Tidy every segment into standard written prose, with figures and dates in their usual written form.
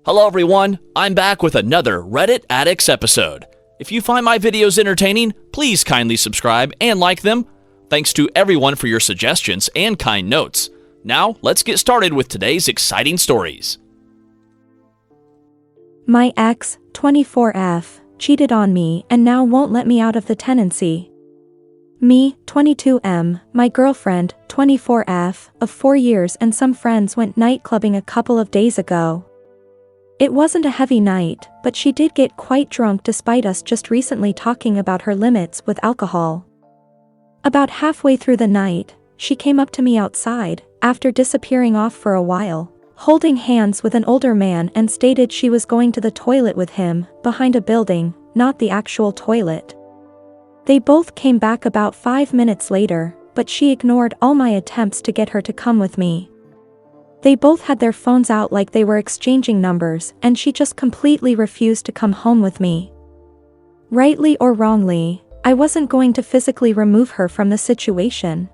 Hello everyone, I'm back with another Reddit Addicts episode. If you find my videos entertaining, please kindly subscribe and like them. Thanks to everyone for your suggestions and kind notes. Now, let's get started with today's exciting stories. My ex, 24F, cheated on me and now won't let me out of the tenancy. Me, 22M, my girlfriend, 24F, of 4 years and some friends went nightclubbing a couple of days ago. It wasn't a heavy night, but she did get quite drunk despite us just recently talking about her limits with alcohol. About halfway through the night, she came up to me outside, after disappearing off for a while, holding hands with an older man and stated she was going to the toilet with him, behind a building, not the actual toilet. They both came back about 5 minutes later, but she ignored all my attempts to get her to come with me. They both had their phones out like they were exchanging numbers, and she just completely refused to come home with me. Rightly or wrongly, I wasn't going to physically remove her from the situation.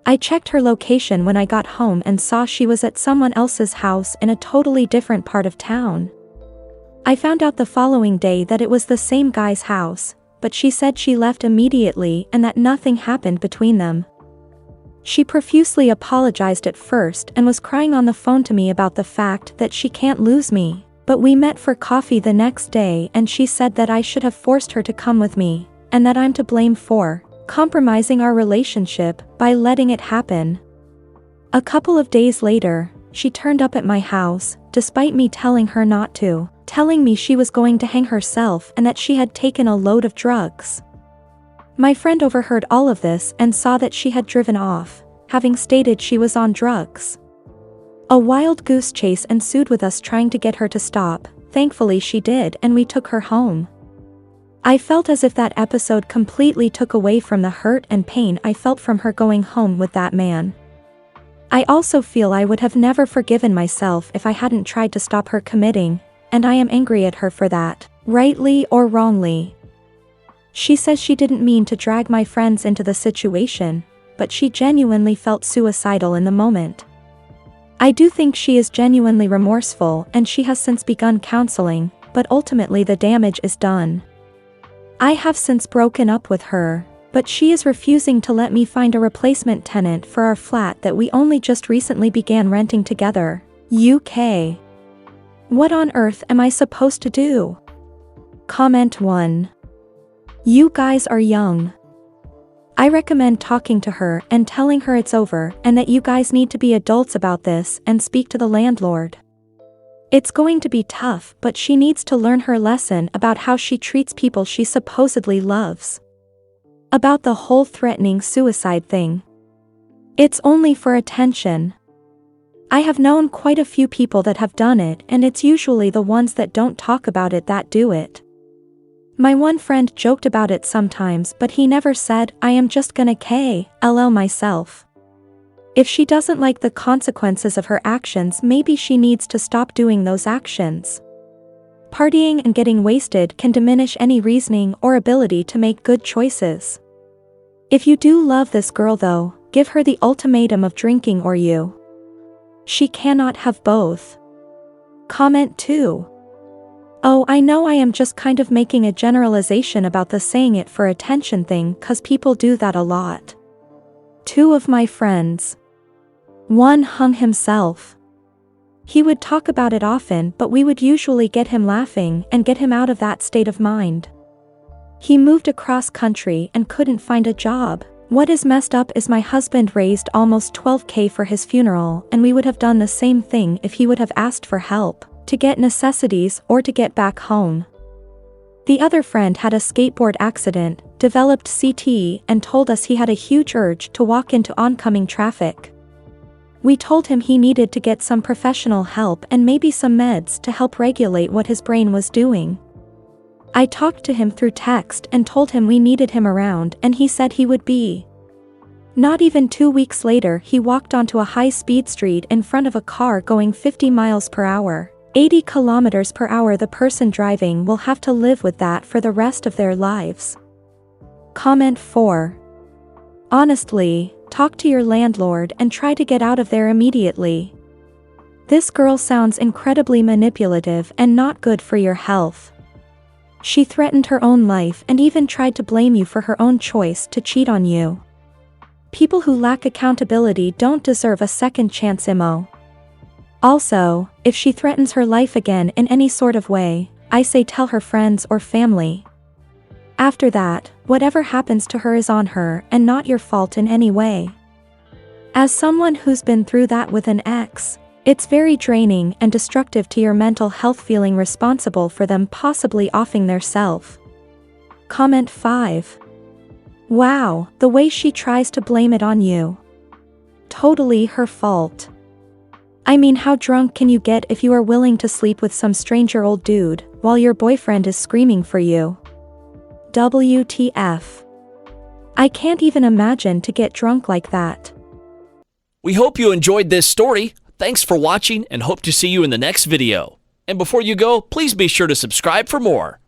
I checked her location when I got home and saw she was at someone else's house in a totally different part of town. I found out the following day that it was the same guy's house, but she said she left immediately and that nothing happened between them. She profusely apologized at first and was crying on the phone to me about the fact that she can't lose me, but we met for coffee the next day and she said that I should have forced her to come with me, and that I'm to blame for compromising our relationship by letting it happen. A couple of days later, she turned up at my house, despite me telling her not to, telling me she was going to hang herself and that she had taken a load of drugs. My friend overheard all of this and saw that she had driven off, having stated she was on drugs. A wild goose chase ensued with us trying to get her to stop. Thankfully she did and we took her home. I felt as if that episode completely took away from the hurt and pain I felt from her going home with that man. I also feel I would have never forgiven myself if I hadn't tried to stop her committing, and I am angry at her for that, rightly or wrongly. She says she didn't mean to drag my friends into the situation, but she genuinely felt suicidal in the moment. I do think she is genuinely remorseful and she has since begun counseling, but ultimately the damage is done. I have since broken up with her, but she is refusing to let me find a replacement tenant for our flat that we only just recently began renting together. UK. What on earth am I supposed to do? Comment 1. You guys are young. I recommend talking to her and telling her it's over and that you guys need to be adults about this and speak to the landlord. It's going to be tough, but she needs to learn her lesson about how she treats people she supposedly loves. About the whole threatening suicide thing. It's only for attention. I have known quite a few people that have done it, and it's usually the ones that don't talk about it that do it. My one friend joked about it sometimes, but he never said, I am just gonna KLL myself. If she doesn't like the consequences of her actions, maybe she needs to stop doing those actions. Partying and getting wasted can diminish any reasoning or ability to make good choices. If you do love this girl though, give her the ultimatum of drinking or you. She cannot have both. Comment 2. Oh, I know I am just kind of making a generalization about the saying it for attention thing cause people do that a lot. 2 of my friends. One hung himself. He would talk about it often, but we would usually get him laughing and get him out of that state of mind. He moved across country and couldn't find a job. What is messed up is my husband raised almost $12,000 for his funeral, and we would have done the same thing if he would have asked for help, to get necessities or to get back home. The other friend had a skateboard accident, developed CTE, and told us he had a huge urge to walk into oncoming traffic. We told him he needed to get some professional help and maybe some meds to help regulate what his brain was doing. I talked to him through text and told him we needed him around, and he said he would be. Not even 2 weeks later, he walked onto a high-speed street in front of a car going 50 miles per hour. 80 kilometers per hour. The person driving will have to live with that for the rest of their lives. Comment 4. Honestly, talk to your landlord and try to get out of there immediately. This girl sounds incredibly manipulative and not good for your health. She threatened her own life and even tried to blame you for her own choice to cheat on you. People who lack accountability don't deserve a second chance, Imo. Also, if she threatens her life again in any sort of way, I say tell her friends or family. After that, whatever happens to her is on her and not your fault in any way. As someone who's been through that with an ex, it's very draining and destructive to your mental health feeling responsible for them possibly offing their self. Comment 5. Wow, the way she tries to blame it on you. Totally her fault. I mean, how drunk can you get if you are willing to sleep with some stranger old dude while your boyfriend is screaming for you? WTF. I can't even imagine to get drunk like that. We hope you enjoyed this story. Thanks for watching and hope to see you in the next video. And before you go, please be sure to subscribe for more.